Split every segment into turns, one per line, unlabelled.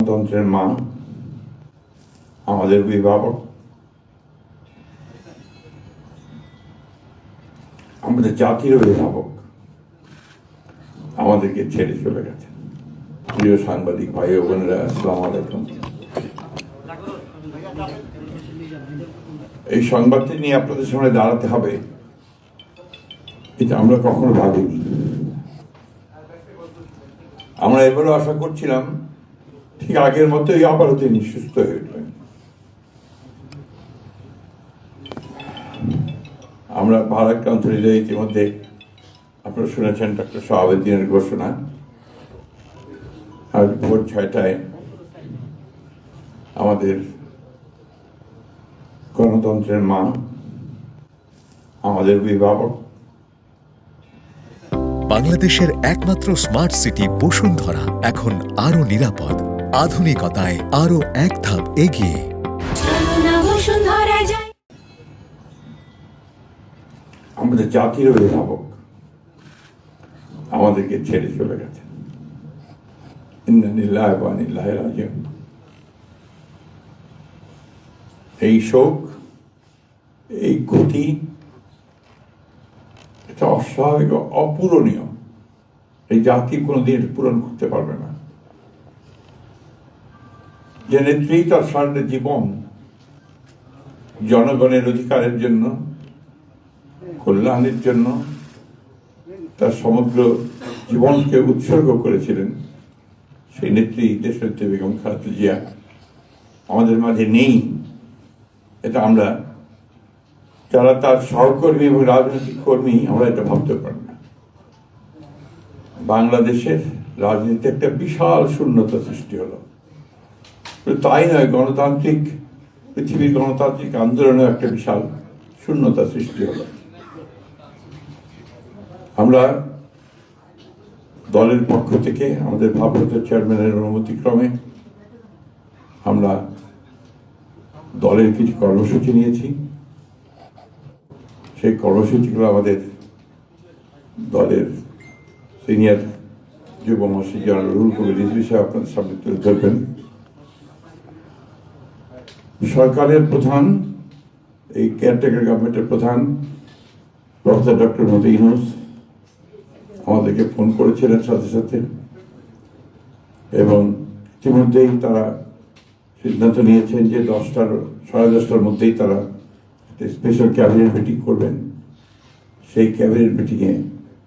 গণতন্ত্রের মা, আমাদের অভিভাবক, আমাদের জাতির অভিভাবক আমাদেরকে ছেড়ে চলে গেছেন। প্রিয় সাংবাদিক ভাই ও বোনেরা, আসসালামু আলাইকুম। এই সংবাদটি নিয়ে আপনাদের সামনে দাঁড়াতে হবে, এটা আমরা কখনো ভাবিনি। আমরা এবারও আশা করছিলাম ঠিক আগের মতোই আবারও তিনি সুস্থ হয়ে উঠবেন। আমরা ভারাক্রান্ত হৃদয়ে ইতিমধ্যে আপনারা শুনেছেন ডক্টর শাহাবুদ্দিনের ঘোষণা। আজ ভোর 6টায় আমাদের গণতন্ত্রের মা, আমাদের অভিভাবক,
বাংলাদেশের একমাত্র স্মার্ট সিটি বসুন্ধরা এখন আরো নিরাপদ, আধুনিকতায় আরো এক ধাপ এগিয়ে।
আমাদের জাতির অভিভাবক আমাদেরকে ছেড়ে চলে গেছেন। ইন্না লিল্লাহি ওয়া ইন্না ইলাইহি রাজিউন। এই শোক, এই ক্ষতি, এটা অস্বাভাবিক, অপূরণীয়। এই জাতি কোনোদিন পূরণ করতে পারবে না। যে নেত্রী তার সারা জীবন জনগণের অধিকারের জন্য, কল্যাণের জন্য তার সমগ্র জীবনকে উৎসর্গ করেছিলেন, সেই নেত্রী দেশনেত্রী বেগম খালেদা জিয়া আমাদের মাঝে নেই। এটা আমরা যারা তার সহকর্মী এবং রাজনৈতিক কর্মী, আমরা এটা ভাবতে পারি না। বাংলাদেশের রাজনীতিতে একটা বিশাল শূন্যতা সৃষ্টি হলো। তাই নয়, পৃথিবীর গণতান্ত্রিক আন্দোলনে একটা বিশাল শূন্যতা সৃষ্টি হলো। আমরা দলের পক্ষ থেকে আমাদের ভারপ্রাপ্ত চেয়ারম্যানের অনুমতিক্রমে আমরা দলের কিছু কর্মসূচি নিয়েছি। সেই কর্মসূচিগুলো আমাদের দলের সিনিয়র যুব মহাসচিব জনাব রুহুল কবির রিজভী সাহেব আপনাদের সামনে তুলে ধরবেন। সরকারের প্রধান, এই কেয়ারটেকার গভর্নমেন্টের প্রধান প্রফেসর ডক্টর মোহাম্মদ ইউনূস আমাদেরকে ফোন করেছিলেন সাথে সাথে, এবং ইতিমধ্যেই তারা সিদ্ধান্ত নিয়েছেন যে 10টার মধ্যেই তারা স্পেশাল ক্যাবিনেট মিটিং করবেন। সেই ক্যাবিনেট মিটিংয়ে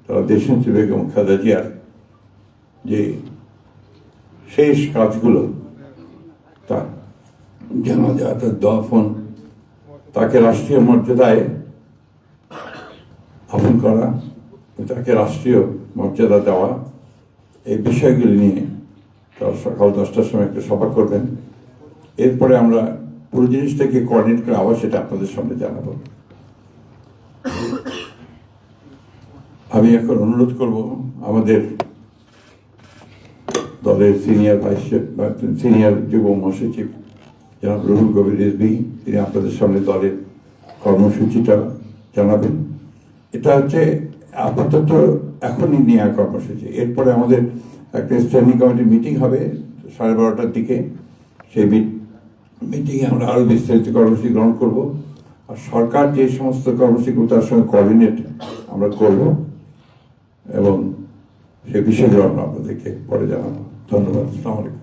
তারা দেশনেত্রী বেগম খালেদা জিয়ার যে শেষ কাজগুলো, তার জানাজা, তার দফন, তাকে রাষ্ট্রীয় মর্যাদায় আপন করা, তাকে রাষ্ট্রীয় মর্যাদা দেওয়া, এই বিষয়গুলি নিয়ে তারা সকাল 10টার সময় একটা সভা করবেন। এরপরে আমরা পুরো জিনিসটাকে কোঅর্ডিনেট করে আবার সেটা আপনাদের সামনে জানাবো। আমি এখন অনুরোধ করব আমাদের দলের সিনিয়র যুব মহাসচিব জনাব রুহুল কবির রিজভী, তিনি আপনাদের সামনে দলের কর্মসূচিটা জানাবেন। এটা হচ্ছে আপাতত এখনই নেওয়া কর্মসূচি। এরপরে আমাদের একটা স্ট্যান্ডিং কমিটি মিটিং হবে 12:30টার দিকে। সেই মিটিংয়ে আমরা আরও বিস্তারিত কর্মসূচি গ্রহণ করব। আর সরকার যে সমস্ত কর্মসূচিগুলো তার সঙ্গে কোঅর্ডিনেট আমরা করব, এবং সে বিষয়গুলো আমরা আপনাদেরকে পরে জানাবো। ধন্যবাদ। আসসালামু আলাইকুম।